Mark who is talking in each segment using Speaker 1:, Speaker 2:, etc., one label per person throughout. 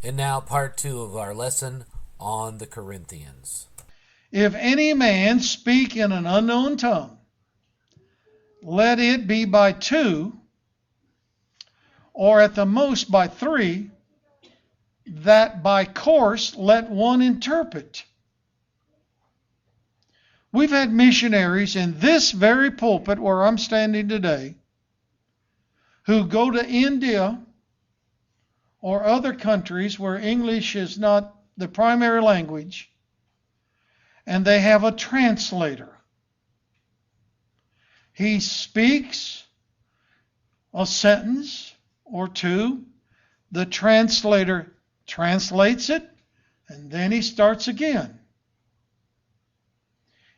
Speaker 1: And now, part two of our lesson on the Corinthians.
Speaker 2: If any man speak in an unknown tongue, let it be by two, or at the most by three, that by course let one interpret. We've had missionaries in this very pulpit where I'm standing today who go to India or other countries where English is not the primary language, and they have a translator. He speaks a sentence or two, the translator translates it, and then he starts again.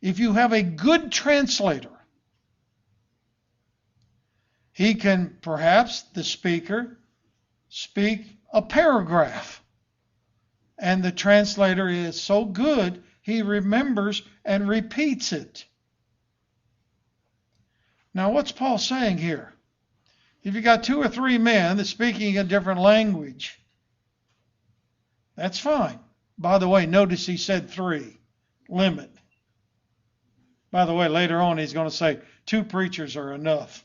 Speaker 2: If you have a good translator, he can, perhaps the speaker, speak a paragraph. And the translator is so good, he remembers and repeats it. Now, what's Paul saying here? If you got two or three men that's speaking a different language, that's fine. By the way, notice he said three, limit. By the way, later on he's going to say two preachers are enough.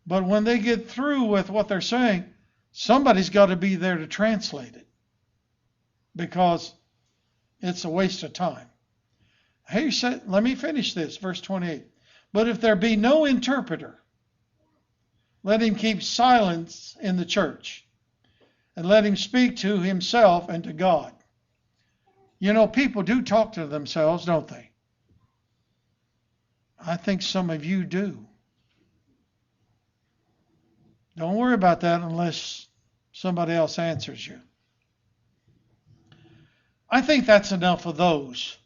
Speaker 2: But when they get through with what they're saying, somebody's got to be there to translate it, because it's a waste of time. He said, let me finish this, verse 28. But if there be no interpreter, let him keep silence in the church, and let him speak to himself and to God. You know, people do talk to themselves, don't they? I think some of you do. Don't worry about that unless somebody else answers you. I think that's enough of those.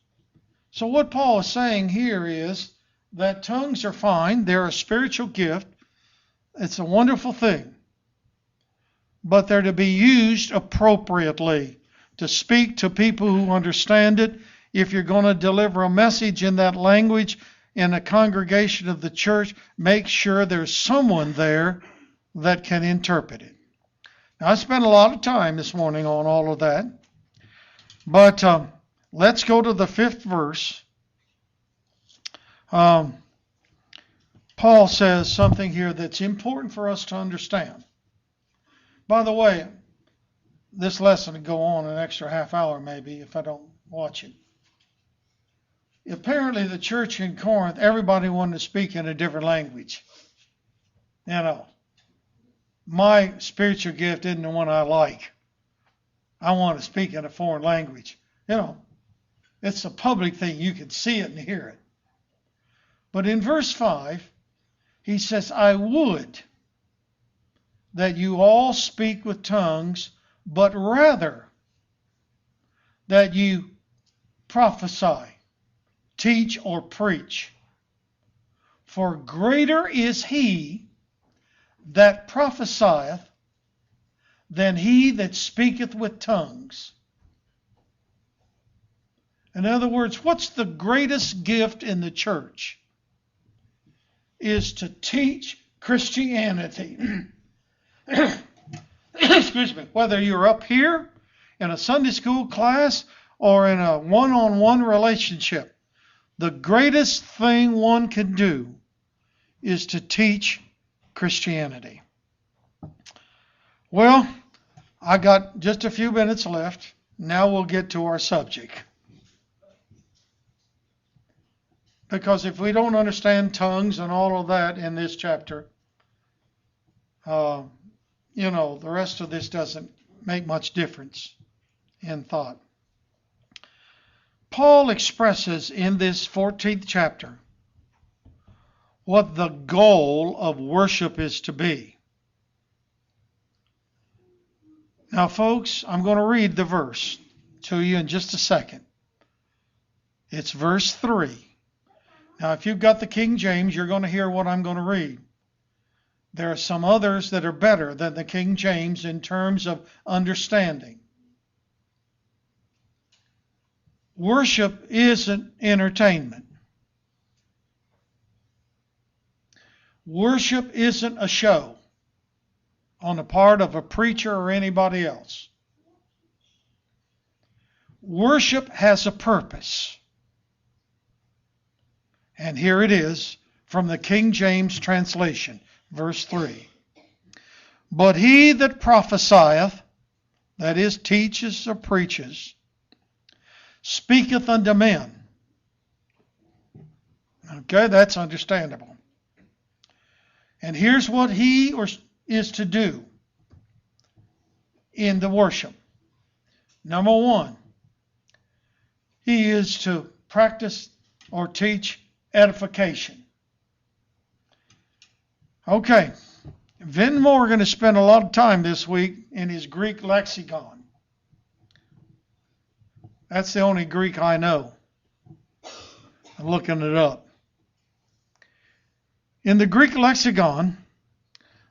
Speaker 2: So what Paul is saying here is that tongues are fine. They're a spiritual gift. It's a wonderful thing. But they're to be used appropriately to speak to people who understand it. If you're going to deliver a message in that language in a congregation of the church, make sure there's someone there that can interpret it. Now, I spent a lot of time this morning on all of that. But let's go to the 5th verse. Paul says something here that's important for us to understand. By the way, this lesson will go on an extra half hour maybe if I don't watch it. Apparently the church in Corinth, everybody wanted to speak in a different language. You know, my spiritual gift isn't the one I like. I want to speak in a foreign language. You know, it's a public thing. You can see it and hear it. But in verse 5, he says, I would that you all speak with tongues, but rather that you prophesy, teach, or preach. For greater is he that prophesieth than he that speaketh with tongues. In other words, what's the greatest gift in the church? Is to teach Christianity. Excuse me. Whether you're up here in a Sunday school class or in a one-on-one relationship, the greatest thing one can do is to teach Christianity. Well, I got just a few minutes left. Now we'll get to our subject. Because if we don't understand tongues and all of that in this chapter, the rest of this doesn't make much difference in thought. Paul expresses in this 14th chapter what the goal of worship is to be. Now, folks, I'm going to read the verse to you in just a second. It's verse 3. Now, if you've got the King James, you're going to hear what I'm going to read. There are some others that are better than the King James in terms of understanding. Worship isn't entertainment. Worship isn't a show. on the part of a preacher or anybody else. Worship has a purpose. And here it is from the King James translation, verse 3. But he that prophesieth, that is, teaches or preaches, speaketh unto men. Okay, that's understandable. And here's what he is to do in the worship. Number one, he is to practice or teach edification. Okay, Vin Morgan has spent a lot of time this week in his Greek lexicon. That's the only Greek I know. I'm looking it up. In the Greek lexicon,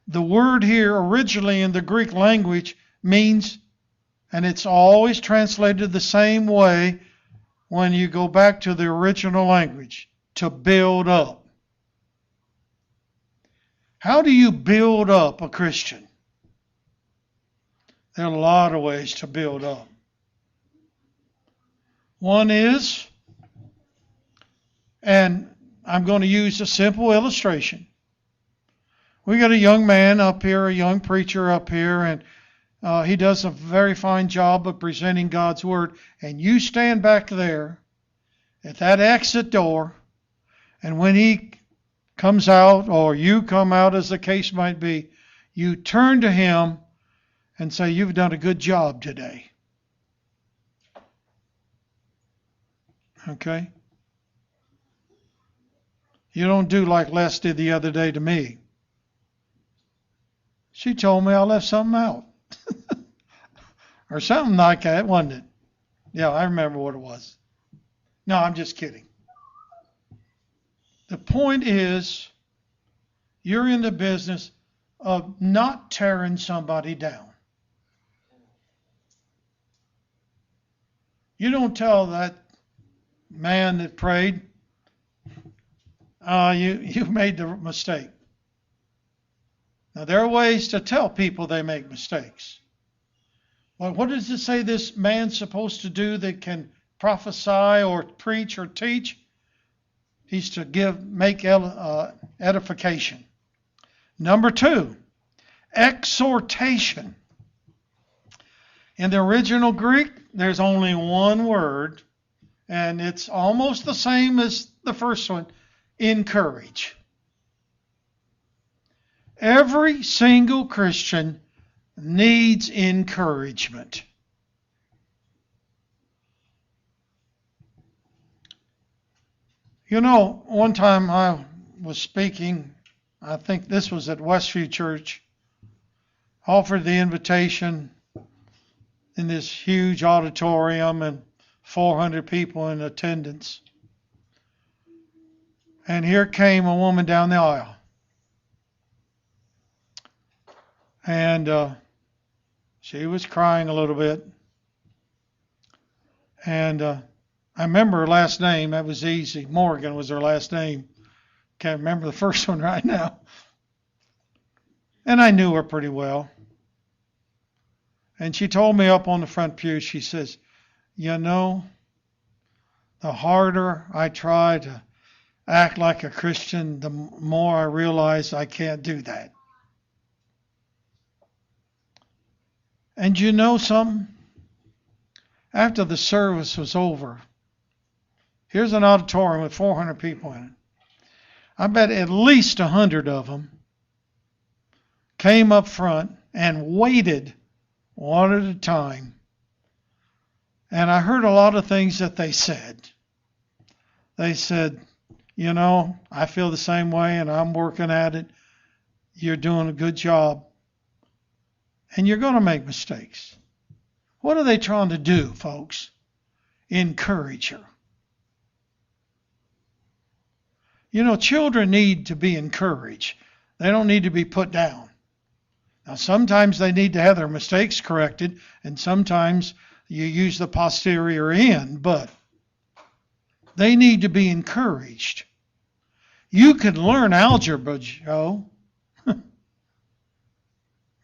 Speaker 2: the word here originally in the Greek language means, and it's always translated the same way when you go back to the original language, to build up. How do you build up a Christian? There are a lot of ways to build up. One is, and I'm going to use a simple illustration. We got a young man up here, a young preacher up here, and he does a very fine job of presenting God's Word. And you stand back there at that exit door, and when he comes out, or you come out as the case might be, you turn to him and say, "You've done a good job today." Okay? You don't do like Les did the other day to me. She told me I left something out. Or something like that, wasn't it? Yeah, I remember what it was. No, I'm just kidding. The point is, you're in the business of not tearing somebody down. You don't tell that man that prayed, you made the mistake. Now, there are ways to tell people they make mistakes. Well, what does it say this man's supposed to do that can prophesy or preach or teach? He's to make edification. Number two, exhortation. In the original Greek, there's only one word, and it's almost the same as the first one, encourage. Every single Christian needs encouragement. You know, one time I was speaking, I think this was at Westview Church, offered the invitation in this huge auditorium and 400 people in attendance. And here came a woman down the aisle. And she was crying a little bit. And I remember her last name. That was easy. Morgan was her last name. Can't remember the first one right now. And I knew her pretty well. And she told me up on the front pew, she says, "You know, the harder I try to act like a Christian, the more I realize I can't do that." And you know something? After the service was over, here's an auditorium with 400 people in it. I bet at least 100 of them came up front and waited one at a time. And I heard a lot of things that they said. They said, "You know, I feel the same way and I'm working at it. You're doing a good job. And you're going to make mistakes." What are they trying to do, folks? Encourage her. You know, children need to be encouraged. They don't need to be put down. Now, sometimes they need to have their mistakes corrected, and sometimes you use the posterior end, but they need to be encouraged. You can learn algebra, Joe.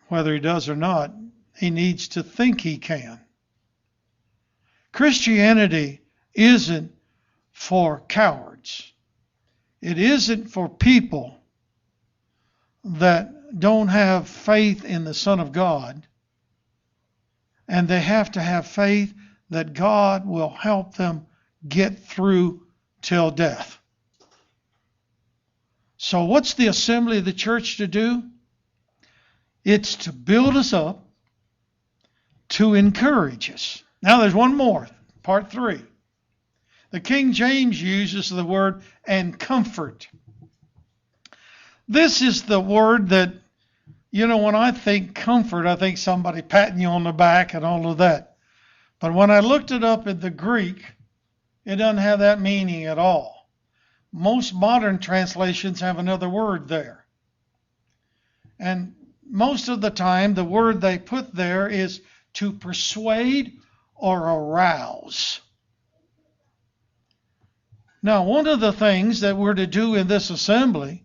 Speaker 2: whether he does or not, he needs to think he can. Christianity isn't for cowards. It isn't for people that don't have faith in the Son of God, and they have to have faith that God will help them get through till death. So what's the assembly of the church to do? It's to build us up, to encourage us. Now there's one more, part 3. The King James uses the word "and comfort." This is the word that, when I think comfort, I think somebody patting you on the back and all of that. But when I looked it up in the Greek, it doesn't have that meaning at all. Most modern translations have another word there. And most of the time, the word they put there is to persuade or arouse. Now, one of the things that we're to do in this assembly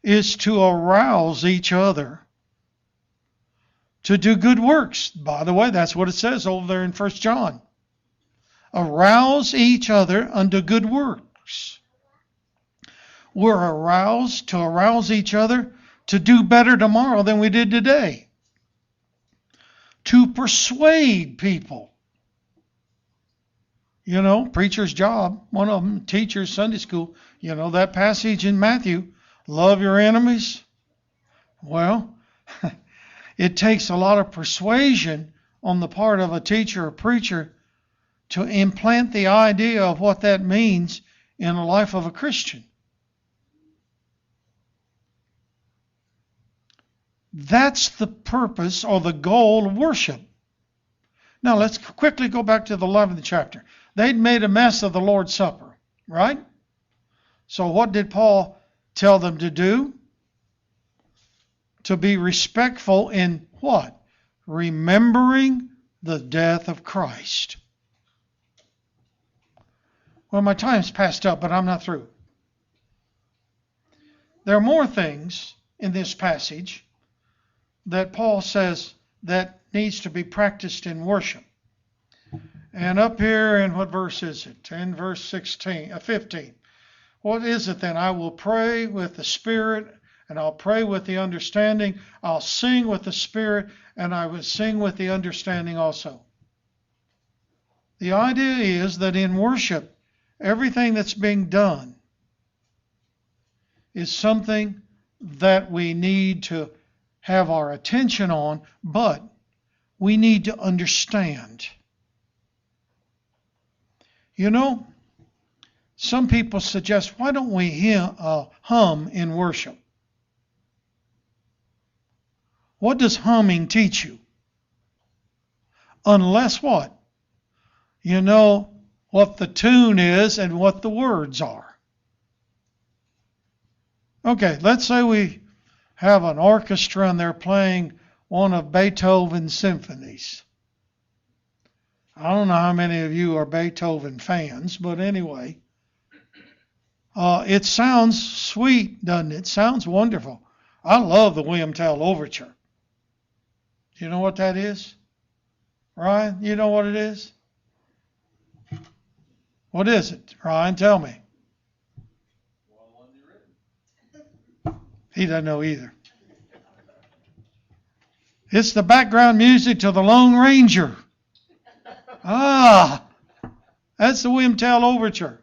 Speaker 2: is to arouse each other to do good works. By the way, that's what it says over there in 1 John. Arouse each other unto good works. We're aroused to arouse each other to do better tomorrow than we did today. To persuade people. Preacher's job, one of them, teachers, Sunday school, that passage in Matthew, love your enemies. Well, it takes a lot of persuasion on the part of a teacher or preacher to implant the idea of what that means in the life of a Christian. That's the purpose or the goal of worship. Now let's quickly go back to the 11th chapter. They'd made a mess of the Lord's Supper, right? So what did Paul tell them to do? To be respectful in what? Remembering the death of Christ. Well, my time's passed up, but I'm not through. There are more things in this passage that Paul says that needs to be practiced in worship. And up here in what verse is it? In verse 15. What is it then? I will pray with the Spirit, and I'll pray with the understanding. I'll sing with the Spirit, and I will sing with the understanding also. The idea is that in worship, everything that's being done is something that we need to have our attention on, but we need to understand. Some people suggest, why don't we hum in worship? What does humming teach you? Unless what? You know what the tune is and what the words are. Okay, let's say we have an orchestra and they're playing one of Beethoven's symphonies. I don't know how many of you are Beethoven fans, but anyway, it sounds sweet, doesn't it? It sounds wonderful. I love the William Tell Overture. Do you know what that is? Ryan, you know what it is? What is it? Ryan, tell me. He doesn't know either. It's the background music to the Lone Ranger. That's the William Tell Overture.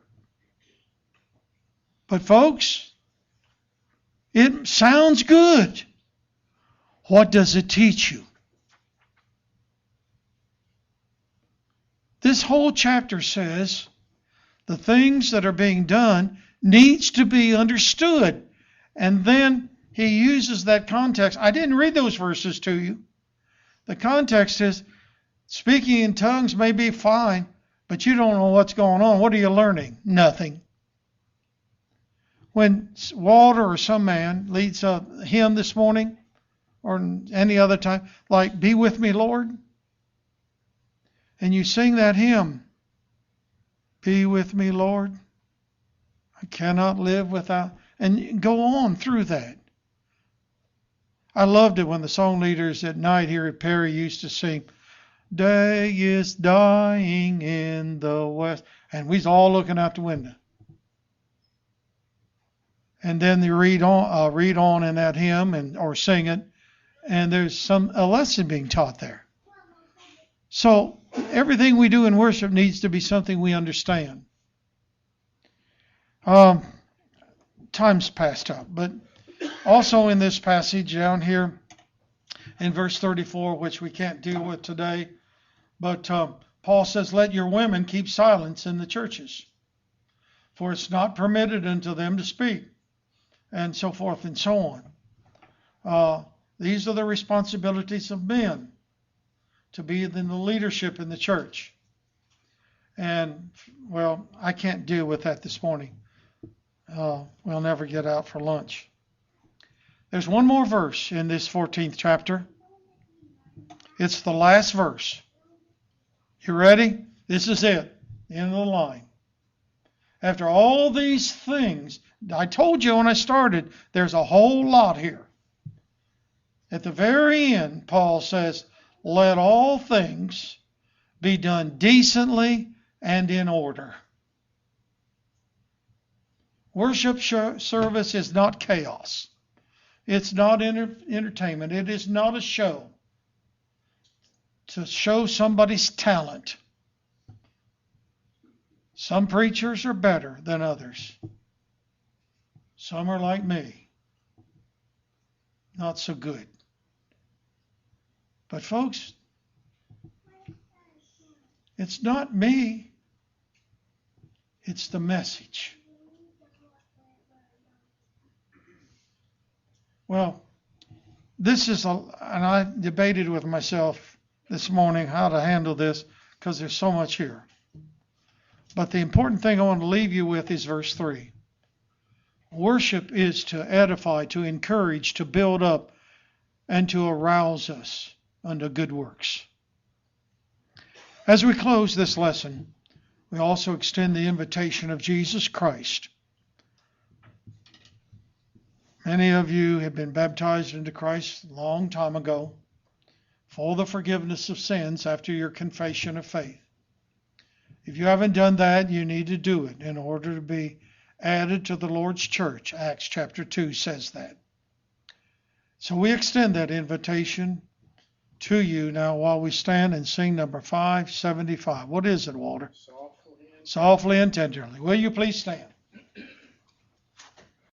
Speaker 2: But folks, it sounds good. What does it teach you? This whole chapter says the things that are being done needs to be understood. And then he uses that context. I didn't read those verses to you. The context is speaking in tongues may be fine, but you don't know what's going on. What are you learning? Nothing. When Walter or some man leads a hymn this morning or any other time, like "Be With Me, Lord," and you sing that hymn, "Be with me, Lord, I cannot live without," and go on through that. I loved it when the song leaders at night here at Perry used to sing, "Day is dying in the west," and we was all looking out the window. And then they read on in that hymn or sing it, and there's a lesson being taught there. So everything we do in worship needs to be something we understand. Time's passed up, but also in this passage down here in verse 34, which we can't deal with today, but Paul says, "Let your women keep silence in the churches, for it's not permitted unto them to speak," and so forth and so on. These are the responsibilities of men, to be in the leadership in the church. And, well, I can't deal with that this morning. We'll never get out for lunch. There's one more verse in this 14th chapter. It's the last verse. You ready? This is it. End of the line. After all these things, I told you when I started, there's a whole lot here. At the very end, Paul says, "Let all things be done decently and in order." Worship service is not chaos. It's not entertainment. It is not a show to show somebody's talent. Some preachers are better than others. Some are like me, not so good. But folks, it's not me. It's the message. Well, and I debated with myself this morning how to handle this because there's so much here. But the important thing I want to leave you with is verse 3. Worship is to edify, to encourage, to build up, and to arouse us unto good works. As we close this lesson, we also extend the invitation of Jesus Christ. Many of you have been baptized into Christ a long time ago for the forgiveness of sins after your confession of faith. If you haven't done that, you need to do it in order to be added to the Lord's church. Acts chapter 2 says that. So we extend that invitation to you now while we stand and sing number 575. What is it, Walter? Softly and tenderly. Will you please stand?